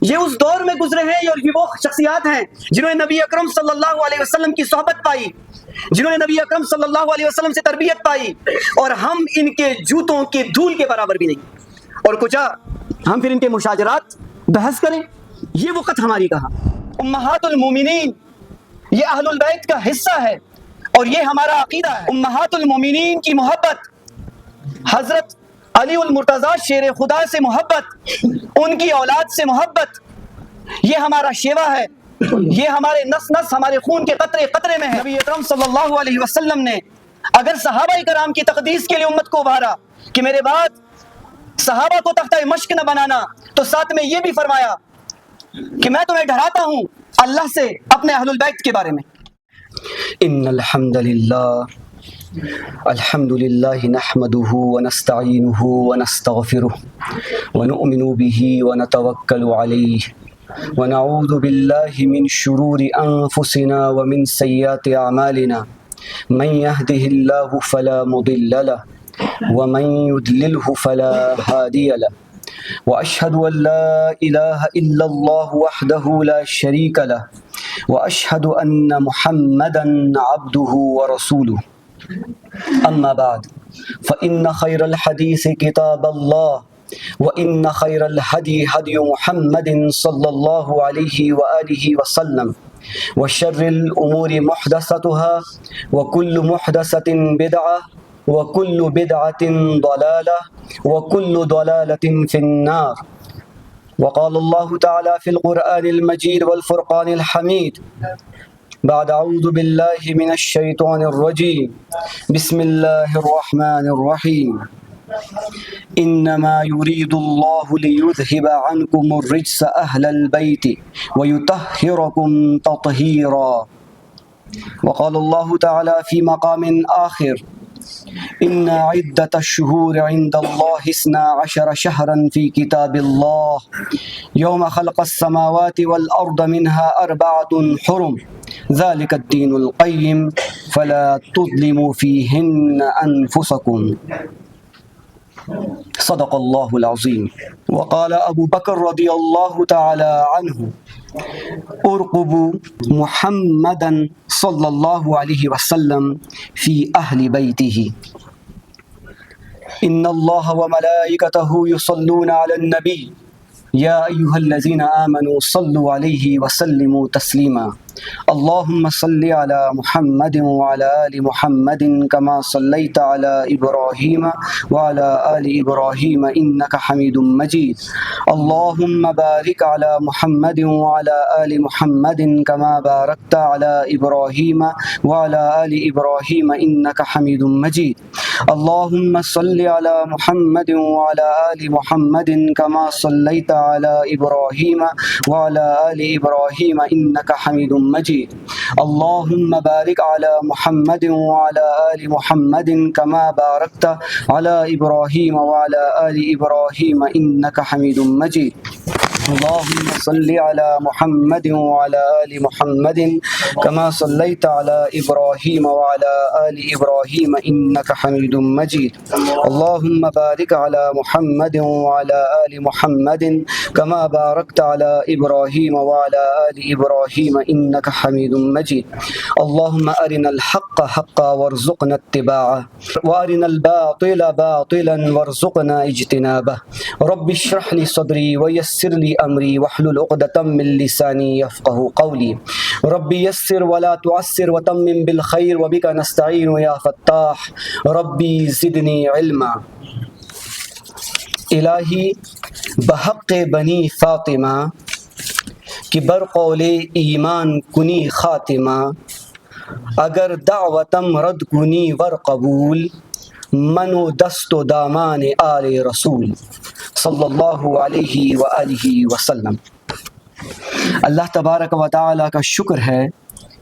یہ اس دور میں گزرے ہیں اور یہ وہ شخصیات ہیں جنہوں نے نبی اکرم صلی اللہ علیہ وسلم کی صحبت پائی، جنہوں نے نبی اکرم صلی اللہ علیہ وسلم سے تربیت پائی، اور ہم ان کے جوتوں کی دھول کے برابر بھی نہیں، اور کچھ ہم پھر ان کے مشاجرات بحث کریں؟ یہ وقت ہماری کہاں؟ امہات المومنین یہ اہل البیت کا حصہ ہے اور یہ ہمارا عقیدہ ہے۔ امہات المومنین کی محبت، حضرت علی المرتضیٰ شیر خدا سے محبت، ان کی اولاد سے محبت، یہ ہمارا شیوا ہے، یہ ہمارے نس نس ہمارے خون کے قطرے قطرے میں ہے۔ نبی اکرم صلی اللہ علیہ وسلم نے اگر صحابہ کرام کی تقدیس کے لیے امت کو ابھارا کہ میرے بعد صحابہ کو تختہ مشق نہ بنانا، تو ساتھ میں یہ بھی فرمایا کہ میں تمہیں ڈراتا ہوں اللہ سے اپنے اہل البیت کے بارے میں۔ ان الحمد للہ نحمده ونستعینه ونستغفره ونؤمن به ونتوکل علیہ ونعوذ باللہ من شرور انفسنا ومن سیئات اعمالنا من يهده الله فلا مضل له ومن يضلله فلا هادي له واشهد ان لا اله الا الله وحده لا شريك له واشهد ان محمدا عبده ورسوله اما بعد فان خير الحديث كتاب الله وان خير الهدي هدي محمد صلى الله عليه واله وسلم وشر الامور محدثاتها وكل محدثة بدعة وكل بدعة ضلالة وكل ضلالة في النار وقال الله تعالى في القرآن المجيد والفرقان الحميد بعد اعوذ باللہ من الشیطان الرجیم بسم اللہ الرحمن الرحیم انما يريد الله ليذهب عنكم الرجس اهل البيت ويطهركم تطهيرا وقال الله تعالى في مقام آخر إن عدة الشهور عند الله 12 شهرا في كتاب الله يوم خلق السماوات والأرض منها 4 حرم ذلك الدين القيم فلا تظلموا فيهن أنفسكم صدق الله العظيم وقال أبو بكر رضي الله تعالى عنه ارقبوا محمدا صلى الله عليه وسلم في أهل بيته إن الله وملائكته يصلون على النبي يا أيها الذين آمنوا صلوا عليه وسلموا تسليما اللهم صل على محمد وعلى آل محمد كما صليت على إبراهيم وعلى آل إبراهيم إنك حميد مجيد اللهم بارك على محمد وعلى آل محمد كما باركت على إبراهيم وعلى آل إبراهيم إنك حميد مجيد اللهم صل على محمد وعلى آل محمد كما صليت على إبراهيم وعلى آل إبراهيم إنك حميد مجيد اللهم بارك على محمد وعلى آل محمد كما باركت على إبراهيم وعلى آل إبراهيم إنك حميد مجيد اللهم صل على محمد وعلى آل محمد كما صليت على إبراهيم وعلى آل إبراهيم إنك حميد مجيد اللهم بارك على محمد وعلى آل محمد كما باركت على إبراهيم وعلى آل إبراهيم إنك حميد مجيد اللهم أرنا الحق حقا وارزقنا اتباعه وأرنا الباطل باطلا وارزقنا اجتنابه رب اشرح لي صدري ويسر لي أمري واحلل عقدة من لساني يفقهوا قولي رب يسر ولا تعسر وتمم بالخير وبك نستعين يا فتاح ربي زدني علما الہی بحق بنی فاطمہ کہ برقول ایمان کنی خاتمہ اگر دعوتم رد کنی ور قبول منو دست و دامان آل رسول صلی اللہ علیہ وآلہ وسلم۔ اللہ تبارک و تعالیٰ کا شکر ہے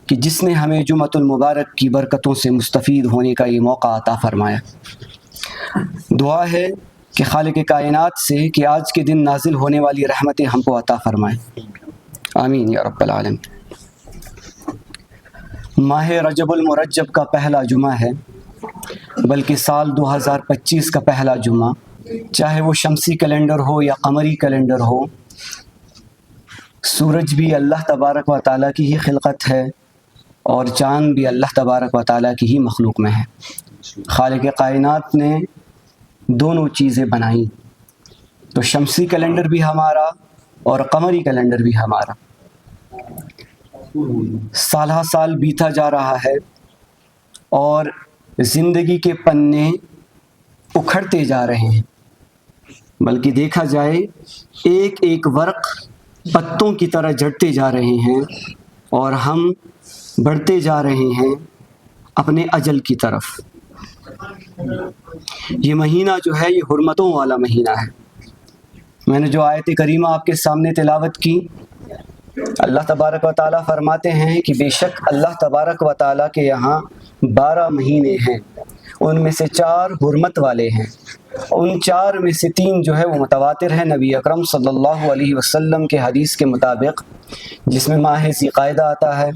کہ جس نے ہمیں جمعۃ المبارک کی برکتوں سے مستفید ہونے کا یہ موقع عطا فرمایا۔ دعا ہے کہ خالق کائنات سے کہ آج کے دن نازل ہونے والی رحمتیں ہم کو عطا فرمائیں، آمین یا رب العالمین۔ ماہ رجب المرجب کا پہلا جمعہ ہے، بلکہ سال 2025 کا پہلا جمعہ، چاہے وہ شمسی کیلنڈر ہو یا قمری کیلنڈر ہو، سورج بھی اللہ تبارک و تعالیٰ کی ہی خلقت ہے اور چاند بھی اللہ تبارک و تعالیٰ کی ہی مخلوق میں ہے۔ خالق کائنات نے دونوں چیزیں بنائیں، تو شمسی کیلنڈر بھی ہمارا اور قمری کیلنڈر بھی ہمارا۔ سالہ سال بیتا جا رہا ہے اور زندگی کے پنے اکھڑتے جا رہے ہیں، بلکہ دیکھا جائے ایک ایک ورق پتوں کی طرح جھڑتے جا رہے ہیں اور ہم بڑھتے جا رہے ہیں اپنے اجل کی طرف۔ یہ مہینہ جو ہے یہ حرمتوں والا مہینہ ہے۔ میں نے جو آیت کریمہ آپ کے سامنے تلاوت کی، اللہ تبارک و تعالیٰ فرماتے ہیں کہ بے شک اللہ تبارک و تعالیٰ کے یہاں 12 مہینے ہیں، ان میں سے 4 حرمت والے ہیں، ان 4 میں سے 3 جو ہے وہ متواتر ہیں نبی اکرم صلی اللہ علیہ وسلم کے حدیث کے مطابق، جس میں ماہ ذی قعدہ آتا ہے،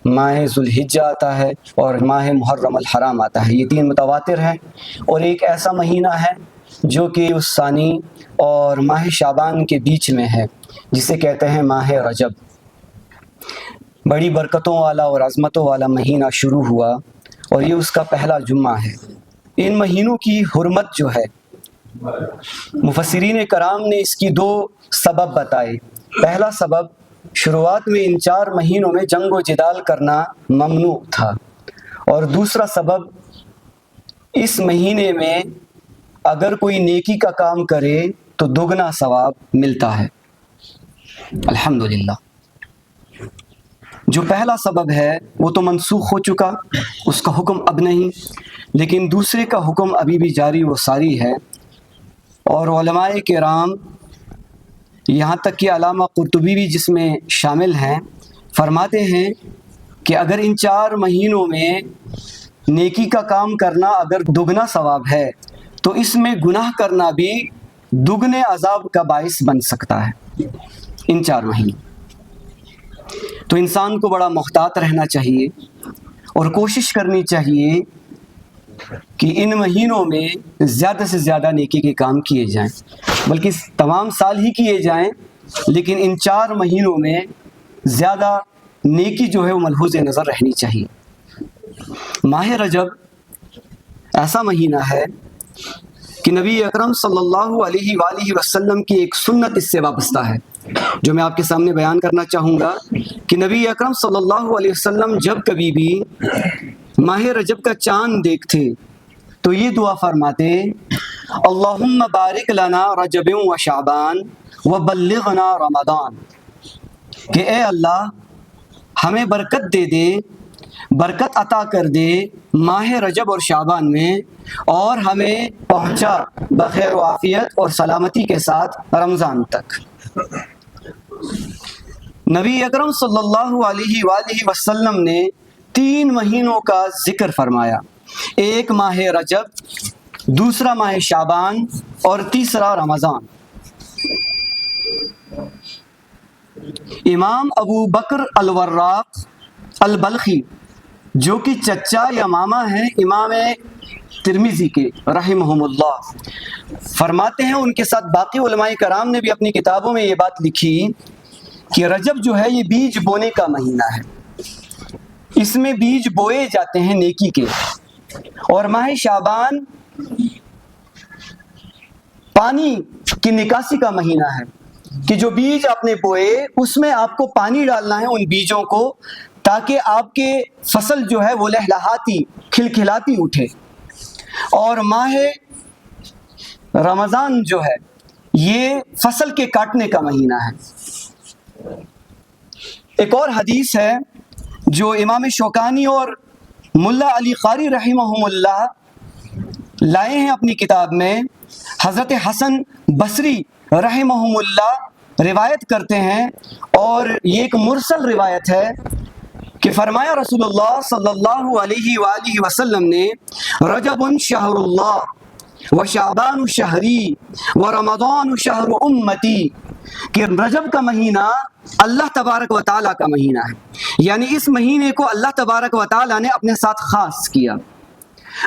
ماہ ذوالحجہ آتا ہے اور ماہ محرم الحرام آتا ہے۔ یہ 3 متواتر ہیں، اور ایک ایسا مہینہ ہے جو کہ اس ثانی اور ماہ شعبان کے بیچ میں ہے، جسے کہتے ہیں ماہ رجب۔ بڑی برکتوں والا اور عظمتوں والا مہینہ شروع ہوا اور یہ اس کا پہلا جمعہ ہے۔ ان مہینوں کی حرمت جو ہے، مفسرین کرام نے اس کی 2 سبب بتائے۔ پہلا سبب، شروعات میں ان 4 مہینوں میں جنگ و جدال کرنا ممنوع تھا، اور دوسرا سبب، اس مہینے میں اگر کوئی نیکی کا کام کرے تو دگنا ثواب ملتا ہے۔ الحمدللہ۔ جو پہلا سبب ہے وہ تو منسوخ ہو چکا، اس کا حکم اب نہیں، لیکن دوسرے کا حکم ابھی بھی جاری و ساری ہے۔ اور علماء کرام، یہاں تک کہ علامہ قرطبی بھی جس میں شامل ہیں، فرماتے ہیں کہ اگر ان 4 مہینوں میں نیکی کا کام کرنا اگر دگنا ثواب ہے تو اس میں گناہ کرنا بھی دگنے عذاب کا باعث بن سکتا ہے۔ ان 4 مہینوں تو انسان کو بڑا محتاط رہنا چاہیے اور کوشش کرنی چاہیے کہ ان مہینوں میں زیادہ سے زیادہ نیکی کے کام کیے جائیں، بلکہ تمام سال ہی کیے جائیں، لیکن ان 4 مہینوں میں زیادہ نیکی جو ہے وہ ملحوظ نظر رہنی چاہیے۔ ماہ رجب ایسا مہینہ ہے کہ نبی اکرم صلی اللہ علیہ وآلہ وسلم کی ایک سنت اس سے وابستہ ہے، جو میں آپ کے سامنے بیان کرنا چاہوں گا کہ نبی اکرم صلی اللہ علیہ وسلم جب کبھی بھی ماہ رجب کا چاند دیکھتے تو یہ دعا فرماتے، اللہم بارک لنا رجب و شعبان وبلغنا رمضان، کہ اے اللہ ہمیں برکت دے دے، برکت عطا کر دے ماہ رجب اور شعبان میں، اور ہمیں پہنچا بخیر و عافیت اور سلامتی کے ساتھ رمضان تک۔ نبی اکرم صلی اللہ علیہ وآلہ وسلم نے 3 مہینوں کا ذکر فرمایا، ایک ماہ رجب، دوسرا ماہ شعبان اور تیسرا رمضان۔ امام ابو بکر الوراق البلخی، جو کہ چچا یا ماما ہیں امام ترمذی کے رحمہم اللہ، فرماتے ہیں ان کے ساتھ باقی علماء کرام نے بھی اپنی کتابوں میں یہ بات لکھی کہ رجب جو ہے یہ بیج بونے کا مہینہ ہے، اس میں بیج بوئے جاتے ہیں نیکی کے، اور ماہ شعبان پانی کی نکاسی کا مہینہ ہے کہ جو بیج آپ نے بوئے اس میں آپ کو پانی ڈالنا ہے ان بیجوں کو، تاکہ آپ کے فصل جو ہے وہ لہلہاتی کھلکھلاتی اٹھے۔ اور ماہ رمضان جو ہے یہ فصل کے کاٹنے کا مہینہ ہے۔ ایک اور حدیث ہے جو امام شوکانی اور ملا علی قاری رحمہم اللہ لائے ہیں اپنی کتاب میں، حضرت حسن بصری رحمہم اللہ روایت کرتے ہیں، اور یہ ایک مرسل روایت ہے کہ فرمایا رسول اللہ صلی اللہ علیہ وآلہ وسلم نے، رجب شہر اللہ و شعبان شہری و رمضان شہر امتی، کہ رجب کا مہینہ اللہ تبارک و تعالیٰ کا مہینہ ہے، یعنی اس مہینے کو اللہ تبارک و تعالیٰ نے اپنے ساتھ خاص کیا،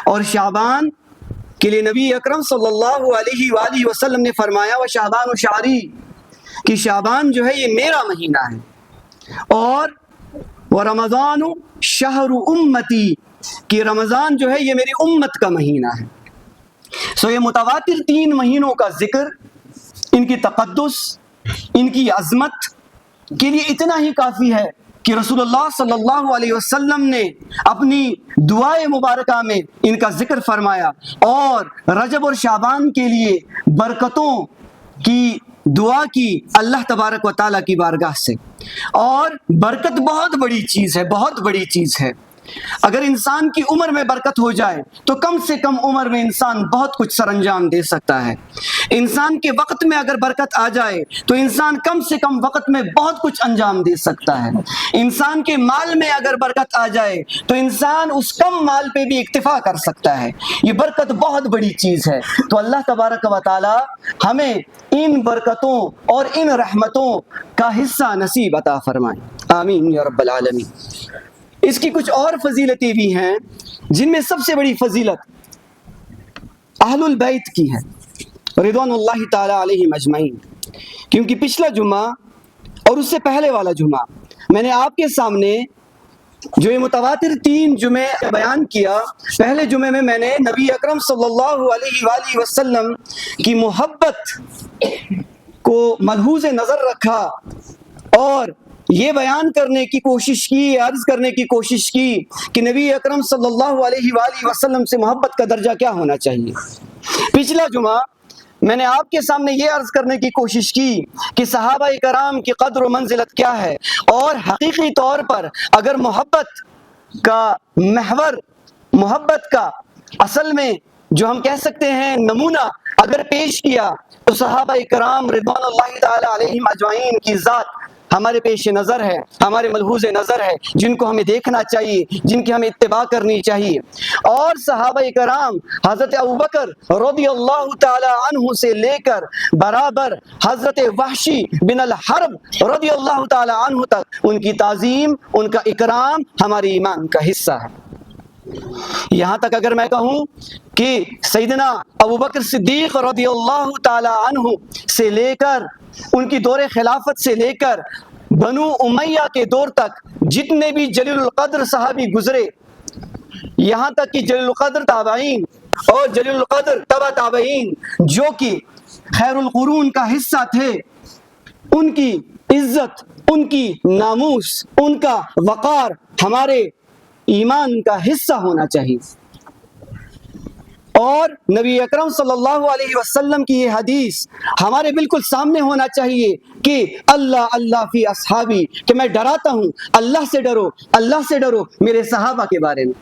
اور شعبان کے لیے نبی اکرم صلی اللہ علیہ وآلہ وسلم نے فرمایا، و شعبان شہری، کہ شعبان جو ہے یہ میرا مہینہ ہے، اور وَرَمَضَانُ شَهْرُ أُمَّتِي کہ رمضان جو ہے یہ میری امت کا مہینہ ہے۔ سو یہ متواتر 3 مہینوں کا ذکر، ان کی تقدس، ان کی عظمت کے لیے اتنا ہی کافی ہے کہ رسول اللہ صلی اللہ علیہ وسلم نے اپنی دعائے مبارکہ میں ان کا ذکر فرمایا، اور رجب اور شعبان کے لیے برکتوں کی دعا کی اللہ تبارک و تعالیٰ کی بارگاہ سے۔ اور برکت بہت بڑی چیز ہے، بہت بڑی چیز ہے۔ اگر انسان کی عمر میں برکت ہو جائے تو کم سے کم عمر میں انسان بہت کچھ سر انجام دے سکتا ہے۔ انسان کے وقت میں اگر برکت آ جائے تو انسان کم سے کم وقت میں بہت کچھ انجام دے سکتا ہے۔ انسان کے مال میں اگر برکت آ جائے تو انسان اس کم مال پہ بھی اکتفا کر سکتا ہے۔ یہ برکت بہت بڑی چیز ہے۔ تو اللہ تبارک و تعالی ہمیں ان برکتوں اور ان رحمتوں کا حصہ نصیب عطا فرمائے، آمین یا رب العالمین۔ اس کی کچھ اور فضیلتیں بھی ہیں، جن میں سب سے بڑی فضیلت اہل البیت کی ہے رضوان اللہ تعالی علیہم اجمعین، کیونکہ پچھلا جمعہ اور اس سے پہلے والا جمعہ میں نے آپ کے سامنے جو یہ متواتر 3 جمعے بیان کیا۔ پہلے جمعے میں نے نبی اکرم صلی اللہ علیہ وآلہ وسلم کی محبت کو ملحوظ نظر رکھا اور یہ بیان کرنے کی کوشش کی، عرض کرنے کی کوشش کی کہ نبی اکرم صلی اللہ علیہ وآلہ وسلم سے محبت کا درجہ کیا ہونا چاہیے۔ پچھلا جمعہ میں نے آپ کے سامنے یہ عرض کرنے کی کوشش کی کہ صحابہ کرام کی قدر و منزلت کیا ہے، اور حقیقی طور پر اگر محبت کا محور، محبت کا اصل میں جو ہم کہہ سکتے ہیں نمونہ اگر پیش کیا تو صحابہ کرام رضوان اللہ تعالی علیہم اجمعین کی ذات ہمارے پیش نظر ہے، ہمارے ملحوظ نظر ہے، جن کو ہمیں دیکھنا چاہیے، جن کی ہمیں اتباع کرنی چاہیے۔ اور صحابہ کرام حضرت ابوبکر رضی اللہ تعالی عنہ سے لے کر برابر حضرت وحشی بن الحرب رضی اللہ تعالی عنہ تک ان کی تعظیم، ان کا اکرام ہمارے ایمان کا حصہ ہے۔ یہاں تک اگر میں کہوں کہ سیدنا ابوبکر صدیق رضی اللہ تعالی عنہ سے لے کر ان کی دور خلافت سے لے کر بنو امیہ کے دور تک جتنے بھی جلیل القدر صحابی گزرے، یہاں تک کہ جلیل القدر تابعین اور جلیل القدر تبع تابعین جو کہ خیر القرون کا حصہ تھے، ان کی عزت، ان کی ناموس، ان کا وقار ہمارے ایمان کا حصہ ہونا چاہیے۔ اور نبی اکرم صلی اللہ علیہ وسلم کی یہ حدیث ہمارے بالکل سامنے ہونا چاہیے کہ اللہ اللہ فی اصحابی، کہ میں ڈراتا ہوں، اللہ سے ڈرو، اللہ سے ڈرو میرے صحابہ کے بارے میں،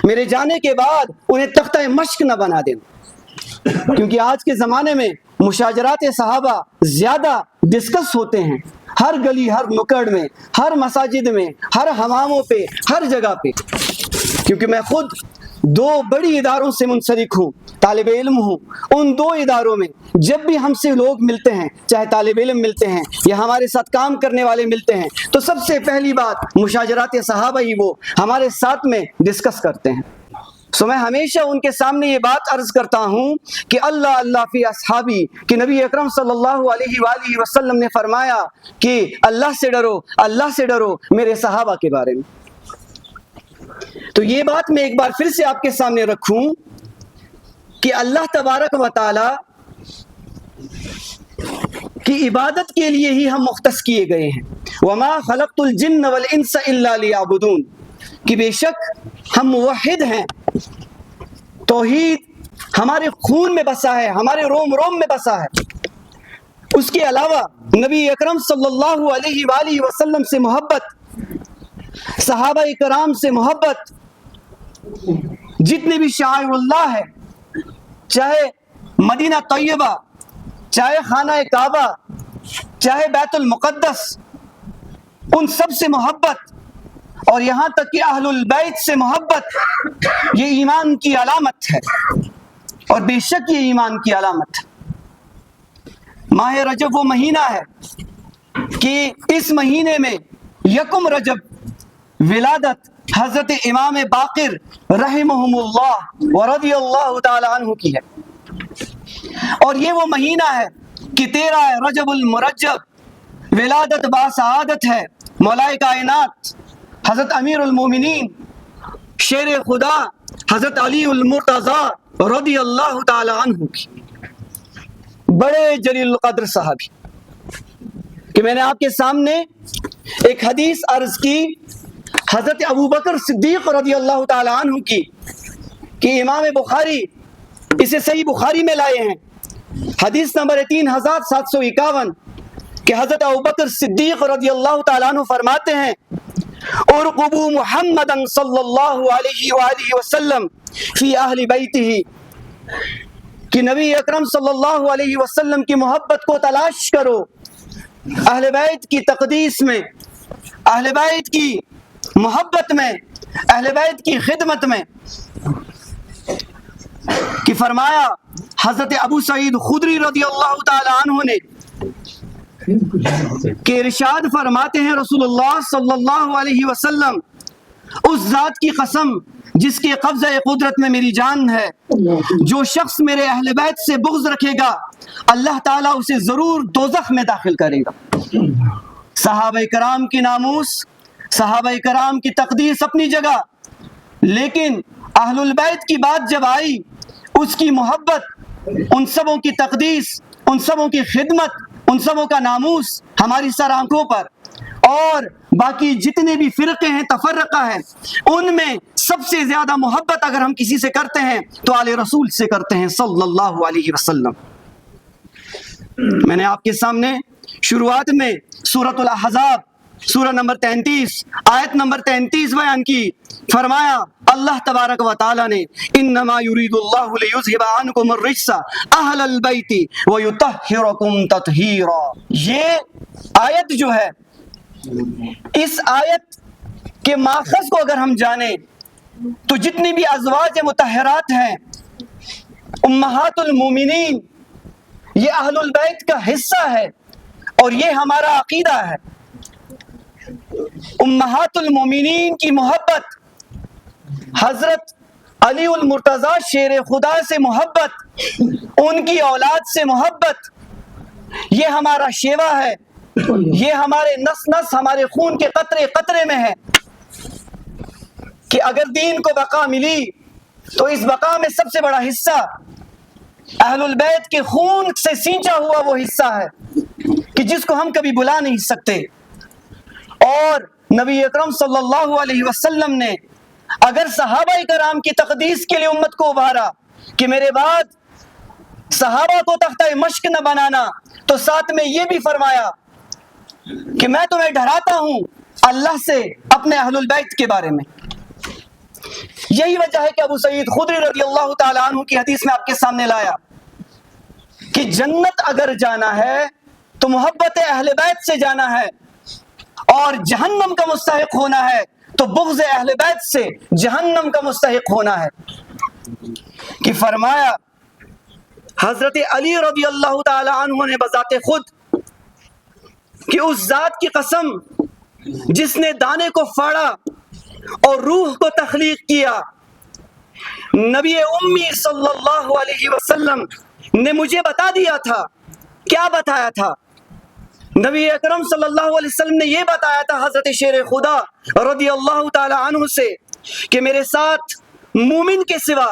میرے جانے کے بعد انہیں تختہ مشق نہ بنا دیں۔ کیونکہ آج کے زمانے میں مشاجرات صحابہ زیادہ ڈسکس ہوتے ہیں، ہر گلی، ہر نکڑ میں، ہر مساجد میں، ہر حماموں پہ، ہر جگہ پہ۔ کیونکہ میں خود 2 بڑی اداروں سے منسلک ہوں، طالب علم ہوں۔ ان 2 اداروں میں جب بھی ہم سے لوگ ملتے ہیں، چاہے طالب علم ملتے ہیں یا ہمارے ساتھ کام کرنے والے ملتے ہیں، تو سب سے پہلی بات مشاجرات صحابہ ہی وہ ہمارے ساتھ میں ڈسکس کرتے ہیں۔ سو میں ہمیشہ ان کے سامنے یہ بات عرض کرتا ہوں کہ اللہ اللہ فی اصحابی، کہ نبی اکرم صلی اللہ علیہ وآلہ وسلم نے فرمایا کہ اللہ سے ڈرو، اللہ سے ڈرو میرے صحابہ کے بارے میں۔ تو یہ بات میں ایک بار پھر سے آپ کے سامنے رکھوں کہ اللہ تبارک و تعالی کی عبادت کے لیے ہی ہم مختص کیے گئے ہیں۔ وَمَا خَلَقْتُ الْجِنَّ وَالْإِنسَ إِلَّا لِيَعْبُدُونَ، کہ بے شک ہم موحد ہیں، توحید ہمارے خون میں بسا ہے، ہمارے روم روم میں بسا ہے۔ اس کے علاوہ نبی اکرم صلی اللہ علیہ وآلہ وسلم سے محبت، صحابہ کرام سے محبت، جتنے بھی شعائر اللہ ہے، چاہے مدینہ طیبہ، چاہے خانہ کعبہ، چاہے بیت المقدس، ان سب سے محبت، اور یہاں تک کہ اہل البیت سے محبت، یہ ایمان کی علامت ہے، اور بے شک یہ ایمان کی علامت ہے۔ ماہ رجب وہ مہینہ ہے کہ اس مہینے میں 1 رجب ولادت حضرت امام باقر رحمہم اللہ ورضی اللہ تعالی عنہ کی ہے، اور یہ وہ مہینہ ہے کہ 13 رجب المرجب ولادت باسعادت ہے مولا کائنات حضرت امیر المومنین شیر خدا حضرت علی المرتضی رضی اللہ تعالی عنہ کی، بڑے جلیل القدر صحابی، کہ میں نے آپ کے سامنے ایک حدیث عرض کی حضرت ابوبکر صدیق رضی اللہ تعالی عنہ کی، کہ امام بخاری اسے صحیح بخاری میں لائے ہیں، حدیث نمبر 3751، کہ حضرت ابوبکر صدیق رضی اللہ تعالیٰ عنہ فرماتے ہیں ارقبوا محمدا صلی اللہ علیہ وآلہ وسلم فی اہل بیتہ، کہ نبی اکرم صلی اللہ علیہ وسلم کی محبت کو تلاش کرو اہل بیت کی تقدیس میں، اہل بیت کی محبت میں، اہل بیت کی خدمت میں، کہ فرمایا حضرت ابو سعید خدری رضی اللہ تعالی عنہ نے کہ ارشاد فرماتے ہیں رسول اللہ صلی اللہ علیہ وسلم، اس ذات کی قسم جس کے قبضہ قدرت میں میری جان ہے، جو شخص میرے اہل بیت سے بغض رکھے گا اللہ تعالیٰ اسے ضرور دوزخ میں داخل کرے گا۔ صحابہ کرام کی ناموس، صحابہ کرام کی تقدیس اپنی جگہ، لیکن اہل البیت کی بات جب آئی، اس کی محبت، ان سبوں کی تقدیس، ان سبوں کی خدمت، ان سبوں کا ناموس ہماری سر آنکھوں پر، اور باقی جتنے بھی فرقے ہیں، تفرقہ ہیں، ان میں سب سے زیادہ محبت اگر ہم کسی سے کرتے ہیں تو آل رسول سے کرتے ہیں صلی اللہ علیہ وسلم۔ میں نے آپ کے سامنے شروعات میں سورۃ الاحزاب سورہ نمبر 33 آیت نمبر 33 بیان کی، فرمایا اللہ تبارک و تعالی نے انما یرید اللہ لیذھب عنکم الرجس اہل البیت ویطہرکم تطہیرا۔ یہ آیت جو ہے، اس آیت کے ماخذ کو اگر ہم جانیں تو جتنی بھی ازواج مطہرات ہیں، امہات المومنین، یہ اہل البیت کا حصہ ہے اور یہ ہمارا عقیدہ ہے۔ امہات المومنین کی محبت، حضرت علی المرتضی شیر خدا سے محبت، ان کی اولاد سے محبت، یہ ہمارا شیوا ہے، یہ ہمارے نس نس، ہمارے خون کے قطرے قطرے میں ہے، کہ اگر دین کو بقا ملی تو اس بقا میں سب سے بڑا حصہ اہل البیت کے خون سے سینچا ہوا وہ حصہ ہے کہ جس کو ہم کبھی بلا نہیں سکتے۔ اور نبی اکرم صلی اللہ علیہ وسلم نے اگر صحابہ کرام کی تقدیس کے لیے امت کو ابھارا کہ میرے بعد صحابہ کو تختہ مشق نہ بنانا، تو ساتھ میں یہ بھی فرمایا کہ میں تمہیں ڈراتا ہوں اللہ سے اپنے اہل البیت کے بارے میں۔ یہی وجہ ہے کہ ابو سعید خدری رضی اللہ تعالیٰ عنہ کی حدیث میں آپ کے سامنے لایا کہ جنت اگر جانا ہے تو محبت اہل بیت سے جانا ہے، اور جہنم کا مستحق ہونا ہے تو بغض اہل بیت سے جہنم کا مستحق ہونا ہے۔ کہ فرمایا حضرت علی رضی اللہ تعالی عنہ نے بذات خود کہ اس ذات کی قسم جس نے دانے کو پھاڑا اور روح کو تخلیق کیا، نبی امی صلی اللہ علیہ وسلم نے مجھے بتا دیا تھا۔ کیا بتایا تھا؟ نبی اکرم صلی اللہ علیہ وسلم نے یہ بتایا تھا حضرت شیر خدا رضی اللہ تعالی عنہ سے کہ میرے ساتھ مومن کے سوا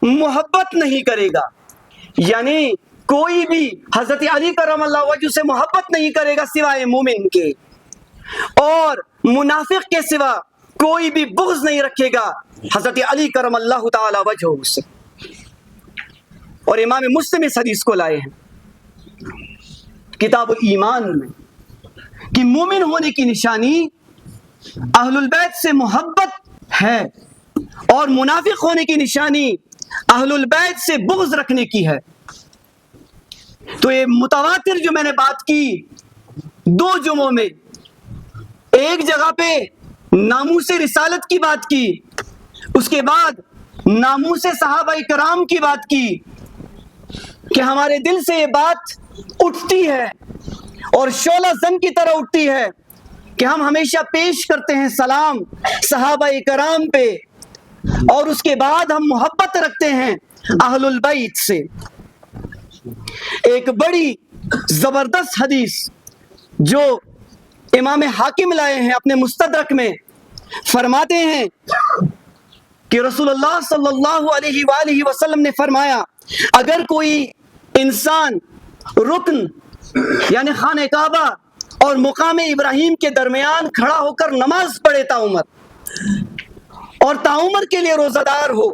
محبت نہیں کرے گا، یعنی کوئی بھی حضرت علی کرم اللہ وجہ سے محبت نہیں کرے گا سوائے مومن کے، اور منافق کے سوا کوئی بھی بغض نہیں رکھے گا حضرت علی کرم اللہ تعالی وجہ سے۔ اور امام مسلم اس حدیث کو لائے ہیں کتاب الایمان میں کہ مومن ہونے کی نشانی اہل البیت سے محبت ہے، اور منافق ہونے کی نشانی اہل البیت سے بغض رکھنے کی ہے۔ تو یہ متواتر جو میں نے بات کی دو جمعوں میں، ایک جگہ پہ ناموس رسالت کی بات کی، اس کے بعد ناموس صحابہ کرام کی بات کی، کہ ہمارے دل سے یہ بات اٹھتی ہے اور شعلہ زن کی طرح اٹھتی ہے کہ ہم ہمیشہ پیش کرتے ہیں سلام صحابہ کرام پہ، اور اس کے بعد ہم محبت رکھتے ہیں اہل البیت سے۔ ایک بڑی زبردست حدیث جو امام حاکم لائے ہیں اپنے مستدرک میں، فرماتے ہیں کہ رسول اللہ صلی اللہ علیہ وآلہ وسلم نے فرمایا اگر کوئی انسان رکن یعنی خانہ کعبہ اور مقام ابراہیم کے درمیان کھڑا ہو کر نماز پڑھے اور تعمر کے لیے روزہ دار ہو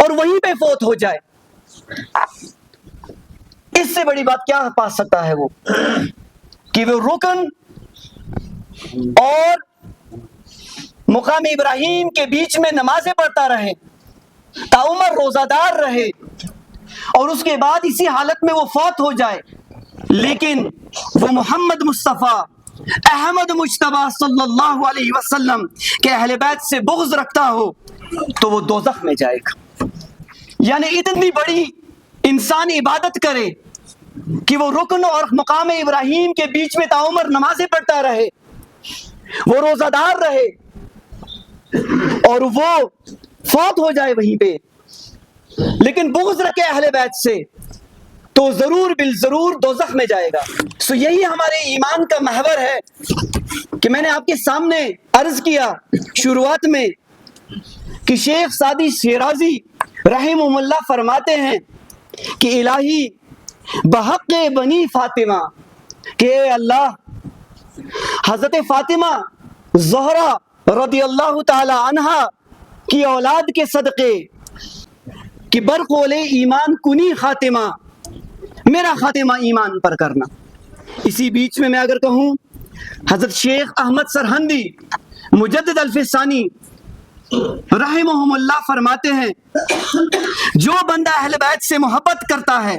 اور وہیں پہ فوت ہو جائے، اس سے بڑی بات کیا پا سکتا ہے وہ کہ وہ رکن اور مقام ابراہیم کے بیچ میں نمازیں پڑھتا رہے، تعمر روزہ دار رہے اور اس کے بعد اسی حالت میں وہ فوت ہو جائے، لیکن وہ محمد مصطفیٰ احمد مجتبیٰ صلی اللہ علیہ وسلم کے اہل بیت سے بغض رکھتا ہو تو وہ دوزخ میں جائے گا۔ یعنی اتنی بڑی انسان عبادت کرے کہ وہ رکن اور مقام ابراہیم کے بیچ میں تعمر نمازیں پڑھتا رہے، وہ روزہ دار رہے اور وہ فوت ہو جائے وہیں پہ، لیکن بغض رکھے اہل بیت سے تو ضرور بالضرور دوزخ میں جائے گا۔ سو یہی ہمارے ایمان کا محور ہے کہ میں نے آپ کے سامنے عرض کیا شروعات میں کہ شیخ سعدی شیرازی رحمہ اللہ فرماتے ہیں کہ الہی بحق بنی فاطمہ، کہ اے اللہ حضرت فاطمہ زہرا رضی اللہ تعالی عنہا کی اولاد کے صدقے کہ برقول ایمان کنی خاتمہ، میرا خاتمہ ایمان پر کرنا۔ اسی بیچ میں اگر کہوں حضرت شیخ احمد سرہندی مجدد الفسانی رحمہم اللہ فرماتے ہیں جو بندہ اہل بیت سے محبت کرتا ہے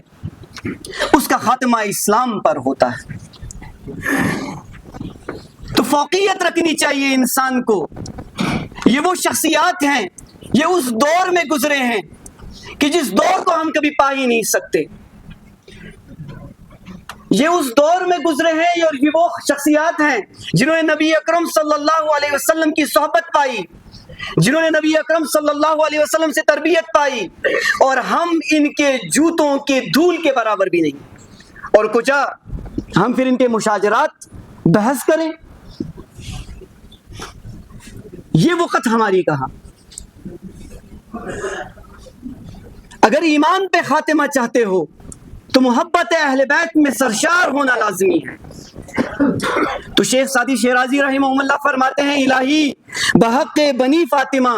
اس کا خاتمہ اسلام پر ہوتا ہے۔ تو فوقیت رکھنی چاہیے انسان کو۔ یہ وہ شخصیات ہیں، یہ اس دور میں گزرے ہیں کہ جس دور کو ہم کبھی پا ہی نہیں سکتے، یہ اس دور میں گزرے ہیں اور یہ وہ شخصیات ہیں جنہوں نے نبی اکرم صلی اللہ علیہ وسلم کی صحبت پائی، جنہوں نے نبی اکرم صلی اللہ علیہ وسلم سے تربیت پائی، اور ہم ان کے جوتوں کے دھول کے برابر بھی نہیں، اور کچا ہم پھر ان کے مشاجرات بحث کریں؟ یہ وقت ہماری کہاں؟ اگر ایمان پہ خاتمہ چاہتے ہو تو محبت اہل بیت میں سرشار ہونا لازمی ہے۔ تو شیخ سعدی شیرازی رحمہ اللہ فرماتے ہیں الہی بحق بنی فاطمہ،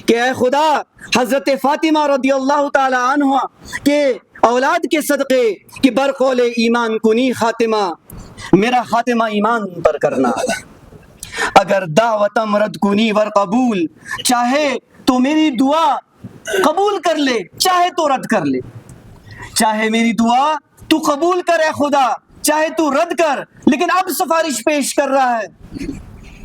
کہ اے خدا حضرت فاطمہ رضی اللہ تعالی عنہ کے اولاد کے صدقے کہ برقول ایمان کنی خاتمہ، میرا خاتمہ ایمان پر کرنا۔ اگر دعوتم رد کنی ور قبول، چاہے تو میری دعا قبول کر لے چاہے تو رد کر لے، چاہے میری دعا تو قبول کر اے خدا چاہے تو رد کر، لیکن اب سفارش پیش کر رہا ہے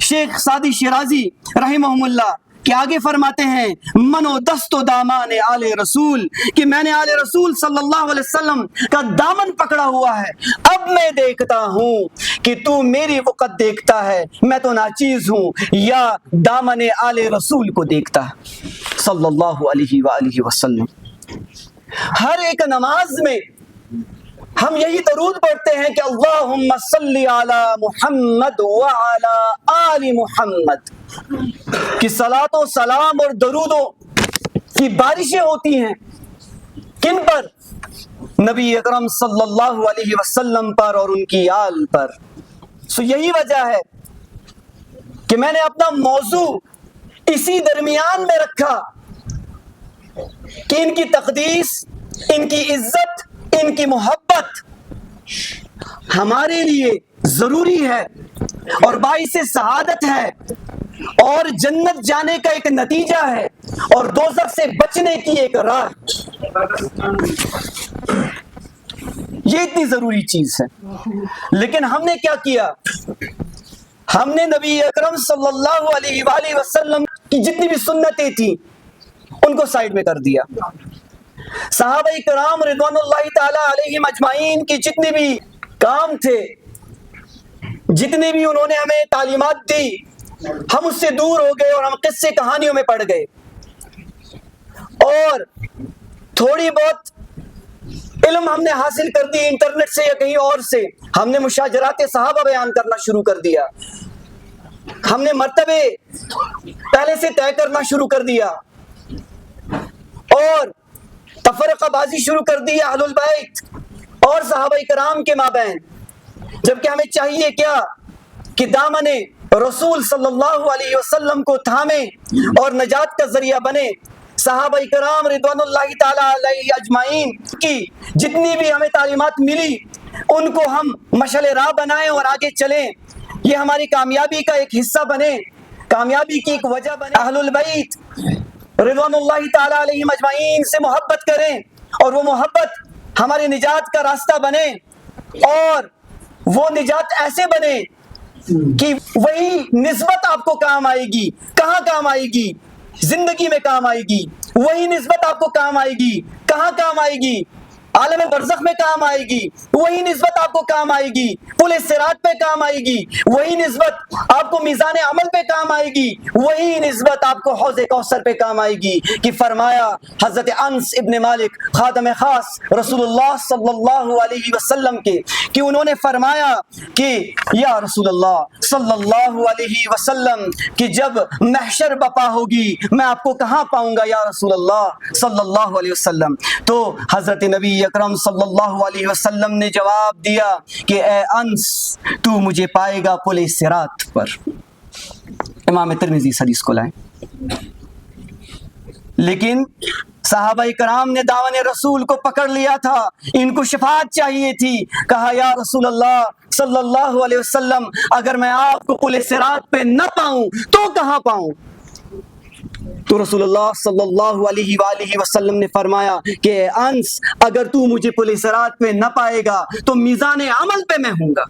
شیخ سعدی شیرازی رحمہ اللہ کہ آگے فرماتے ہیں من و دست و دامان آل رسول، کہ میں نے آل رسول صلی اللہ علیہ وسلم کا دامن پکڑا ہوا ہے، اب میں دیکھتا ہوں کہ تو میری وقت دیکھتا ہے، میں تو ناچیز ہوں یا دامن آل رسول کو دیکھتا ہے صلی اللہ علیہ وآلہ وسلم۔ ہر ایک نماز میں ہم یہی درود پڑھتے ہیں کہ اللہم صلی علی محمد وعلی آل محمد، کہ صلاۃ و سلام اور درودوں کی بارشیں ہوتی ہیں کن پر؟ نبی اکرم صلی اللہ علیہ وسلم پر اور ان کی آل پر۔ سو یہی وجہ ہے کہ میں نے اپنا موضوع اسی درمیان میں رکھا کہ ان کی تقدیس، ان کی عزت، ان کی محبت ہمارے لیے ضروری ہے اور باعث سعادت ہے اور جنت جانے کا ایک نتیجہ ہے اور دوزخ سے بچنے کی ایک راہ، یہ اتنی ضروری چیز ہے۔ لیکن ہم نے کیا کیا؟ ہم نے نبی اکرم صلی اللہ علیہ وآلہ وسلم کی جتنی بھی سنتیں تھیں ان کو سائڈ میں کر دیا۔ صحابہ کرام رضوان اللہ تعالی علیہم اجمعین کی جتنے بھی کام تھے، جتنے بھی انہوں نے ہمیں تعلیمات دی، ہم اس سے دور ہو گئے اور ہم قصے کہانیوں میں پڑ گئے اور تھوڑی بہت علم ہم نے حاصل کر دی انٹرنیٹ سے یا کہیں اور سے، ہم نے مشاجرات صحابہ بیان کرنا شروع کر دیا، ہم نے مرتبے پہلے سے طے کرنا شروع کر دیا اور تفرقہ بازی شروع کر دی اہل البیت اور صحابہ کرام کے مابین، جبکہ ہمیں چاہیے کیا کہ دامن رسول صلی اللہ علیہ وسلم کو تھامے اور نجات کا ذریعہ بنے۔ صحابہ کرام رضوان اللہ تعالی علیہ اجمعین کی جتنی بھی ہمیں تعلیمات ملی ان کو ہم مشعل راہ بنائیں اور آگے چلیں، یہ ہماری کامیابی کا ایک حصہ بنے، کامیابی کی ایک وجہ بنے۔ اہل البیت رضوان اللہ تعالی علیہ اجمعین سے محبت کریں اور وہ محبت ہماری نجات کا راستہ بنے، اور وہ نجات ایسے بنے کہ وہی نسبت آپ کو کام آئے گی۔ کہاں کام آئے گی؟ زندگی میں کام آئے گی۔ وہی نسبت آپ کو کام آئے گی۔ کہاں کام آئے گی؟ عالم برزخ میں کام آئے گی۔ وہی نسبت آپ کو کام آئے گی پل صراط پہ کام آئے گی۔ وہی نسبت آپ کو میزان عمل پہ کام آئے گی۔ وہی نسبت آپ کو حوض کوثر پہ کام آئے گی۔ کہ فرمایا حضرت انس ابن مالک خادم خاص رسول اللہ صلی اللہ علیہ وسلم کے، کہ انہوں نے فرمایا کہ یا رسول اللہ صلی اللہ علیہ وسلم کہ جب محشر بپا ہوگی میں آپ کو کہاں پاؤں گا یا رسول اللہ صلی اللہ علیہ وسلم؟ تو حضرت نبی اکرم صلی اللہ علیہ وسلم نے جواب دیا کہ اے انس تو مجھے پائے گا پل صراط پر۔ امام ترمذی اس حدیث کو لائیں۔ لیکن صحابہ کرام نے دامن رسول کو پکڑ لیا تھا، ان کو شفاعت چاہیے تھی۔ کہا یا رسول اللہ صلی اللہ علیہ وسلم اگر میں آپ کو پل صراط پہ نہ پاؤں تو کہاں پاؤں؟ تو رسول اللہ صلی اللہ علیہ وآلہ وسلم نے فرمایا کہ اے انس اگر تو مجھے پل صراط پہ نہ پائے گا تو میزان عمل پہ میں ہوں گا۔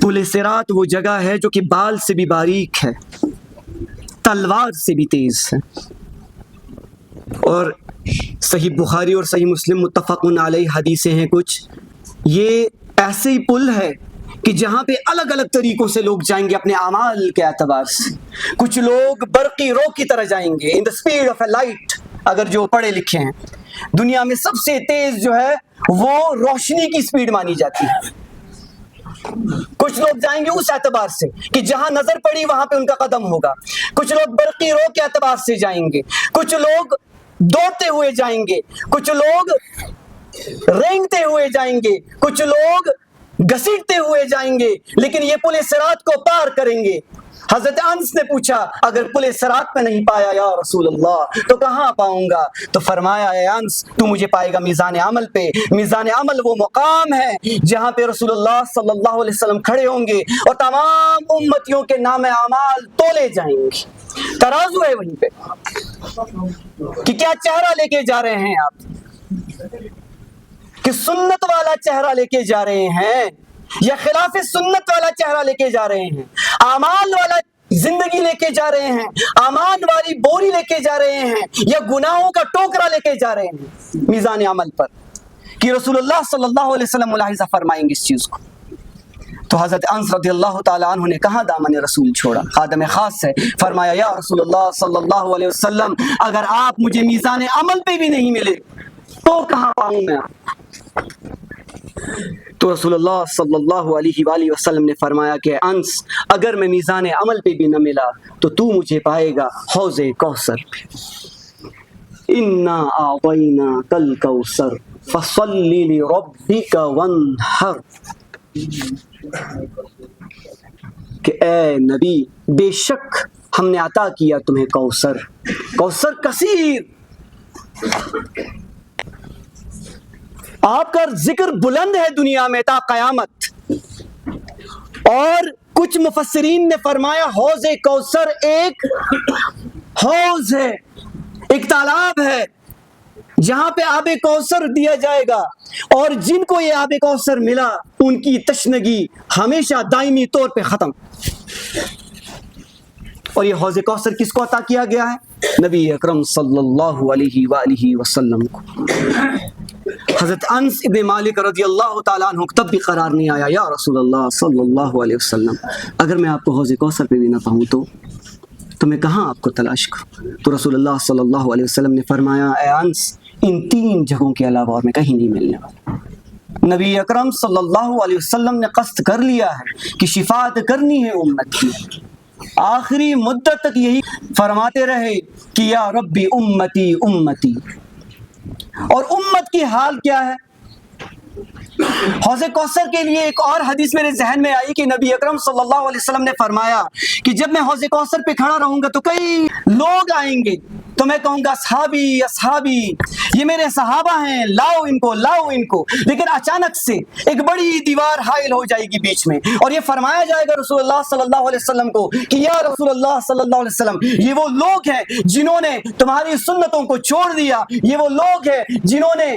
پل صراط وہ جگہ ہے جو کہ بال سے بھی باریک ہے، تلوار سے بھی تیز ہے، اور صحیح بخاری اور صحیح مسلم متفق علیہ حدیثیں ہیں کچھ، یہ ایسے ہی پل ہے کہ جہاں پہ الگ الگ طریقوں سے لوگ جائیں گے اپنے اعمال کے اعتبار سے۔ کچھ لوگ برقی رو کی طرح جائیں گے، in the speed of a light, اگر جو پڑھے لکھے ہیں۔ دنیا میں سب سے تیز جو ہے وہ روشنی کی اسپیڈ مانی جاتی ہے۔ کچھ لوگ جائیں گے اس اعتبار سے کہ جہاں نظر پڑی وہاں پہ ان کا قدم ہوگا۔ کچھ لوگ برقی رو کے اعتبار سے جائیں گے، کچھ لوگ دوڑتے ہوئے جائیں گے، کچھ لوگ رینگتے ہوئے جائیں گے، کچھ لوگ گھسیٹتے ہوئے جائیں گے، لیکن یہ پل صراط کو پار کریں گے۔ حضرت انس نے پوچھا اگر پل صراط پہ نہیں پایا یا رسول اللہ تو کہاں پاؤں گا؟ تو فرمایا اے انس تو مجھے پائے گا میزان عمل پہ۔ میزان عمل وہ مقام ہے جہاں پہ رسول اللہ صلی اللہ علیہ وسلم کھڑے ہوں گے اور تمام امتیوں کے نام اعمال تولے جائیں گے۔ ترازو ہے وہیں پہ کہ کیا چہرہ لے کے جا رہے ہیں آپ، کہ سنت والا چہرہ لے کے جا رہے ہیں یا خلاف سنت والا چہرہ لے کے جا رہے ہیں، اعمال والا زندگی لے کے جا رہے ہیں، امان والی بوری لے کے جا رہے ہیں، یا گناہوں کا ٹوکرا لے کے جا رہے ہیں میزان عمل پر، کہ رسول اللہ صلی اللہ علیہ وسلم ملاحظہ فرمائیں گے اس چیز کو۔ تو حضرت انس رضی اللہ تعالیٰ عنہ نے کہاں دامن رسول چھوڑا، خادم خاص ہے، فرمایا یا رسول اللہ صلی اللہ علیہ وسلم اگر آپ مجھے میزان عمل پہ بھی نہیں ملے تو کہاں پاؤں میں؟ تو رسول اللہ صلی اللہ علیہ وآلہ وسلم نے فرمایا کہ انس اگر میں میزان عمل پہ بھی نہ ملا تو مجھے پائے گا حوض کوثر پہ۔ انا اعطیناک الکوثر فصل لربک وانحر، کہ اے نبی بے شک ہم نے عطا کیا تمہیں کوثر، کوثر کثیر، آپ کا ذکر بلند ہے دنیا میں تا قیامت۔ اور کچھ مفسرین نے فرمایا حوض کوثر ایک حوض ہے، ایک تالاب ہے جہاں پہ آب کوثر دیا جائے گا، اور جن کو یہ آب کوثر ملا ان کی تشنگی ہمیشہ دائمی طور پہ ختم۔ اور یہ حوض کوثر کس کو عطا کیا گیا ہے؟ نبی اکرم صلی اللہ علیہ وآلہ وسلم کو۔ حضرت انس ابن مالک رضی اللہ تعالیٰ عنہ تب بھی قرار نہیں آیا یا رسول اللہ صلی اللہ علیہ وسلم اگر میں آپ کو حوض کوثر پہ بھی نہ پاؤں تو میں کہاں آپ کو تلاش کروں؟ تو رسول اللہ صلی اللہ علیہ وسلم نے فرمایا اے انس ان 3 جگہوں کے علاوہ اور میں کہیں نہیں ملنے والا۔ نبی اکرم صلی اللہ علیہ وسلم نے قصد کر لیا ہے کہ شفاعت کرنی ہے امت کی، آخری مدت تک یہی فرماتے رہے کہ یا ربی امتی امتی۔ اور امت کی حال کیا ہے؟ حوض کوثر کے لیے ایک اور حدیث میرے ذہن میں آئی کہ نبی اکرم صلی اللہ علیہ وسلم نے فرمایا کہ جب میں حوض کوثر پہ کھڑا رہوں گا تو کئی لوگ آئیں گے، تو میں کہوں گا اصحابی اصحابی، یہ میرے صحابہ ہیں، لاؤ ان کو لاؤ ان کو، لیکن اچانک سے ایک بڑی دیوار حائل ہو جائے گی بیچ میں، اور یہ فرمایا جائے گا رسول اللہ صلی اللہ علیہ وسلم کو کہ یا رسول اللہ صلی اللہ علیہ وسلم، یہ وہ لوگ ہیں جنہوں نے تمہاری سنتوں کو چھوڑ دیا، یہ وہ لوگ ہیں جنہوں نے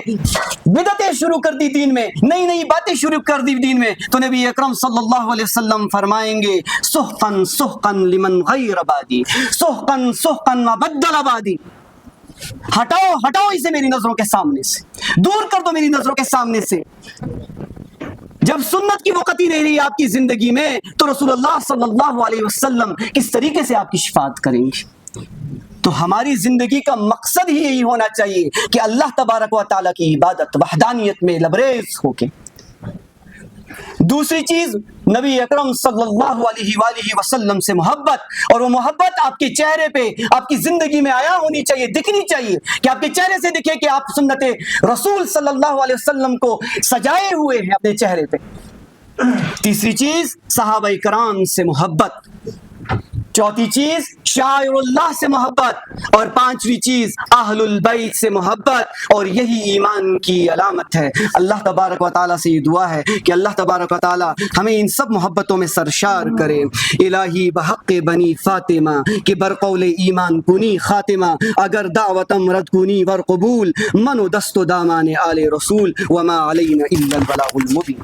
بدعتیں شروع کر دی دین میں، نئی نئی باتیں شروع کر دی دین میں۔ تو نبی اکرم صلی اللہ علیہ وسلم فرمائیں گے سحقن سحقن لمن غیر بادی، سحقن سحقن ما بدل بادی، ہٹاؤ ہٹاؤ اسے میری نظروں کے سامنے سے، دور کر دو میری نظروں کے سامنے سے۔ جب سنت کی وقت ہی نہیں رہی آپ کی زندگی میں تو رسول اللہ صلی اللہ علیہ وسلم کس طریقے سے آپ کی شفاعت کریں گے؟ تو ہماری زندگی کا مقصد ہی یہی ہونا چاہیے کہ اللہ تبارک و تعالیٰ کی عبادت وحدانیت میں لبریز ہو کے۔ دوسری چیز، نبی اکرم صلی اللہ علیہ وآلہ وسلم سے محبت، اور وہ محبت آپ کے چہرے پہ آپ کی زندگی میں آیا ہونی چاہیے، دکھنی چاہیے، کہ آپ کے چہرے سے دکھے کہ آپ سنت رسول صلی اللہ علیہ وسلم کو سجائے ہوئے ہیں اپنے چہرے پہ۔ تیسری چیز، صحابہ کرام سے محبت۔ چوتھی چیز، شاعر اللہ سے محبت، اور پانچویں چیز، اہل البیت سے محبت، اور یہی ایمان کی علامت ہے۔ اللہ تبارک و تعالیٰ سے یہ دعا ہے کہ اللہ تبارک و تعالیٰ ہمیں ان سب محبتوں میں سرشار کرے۔ الہی بحق بنی فاطمہ کہ برقول ایمان کنی خاتمہ، اگر دعوتم رد کنی ور قبول، من و دست و دامان آل رسول، وما علینا الا البلاغ المبین۔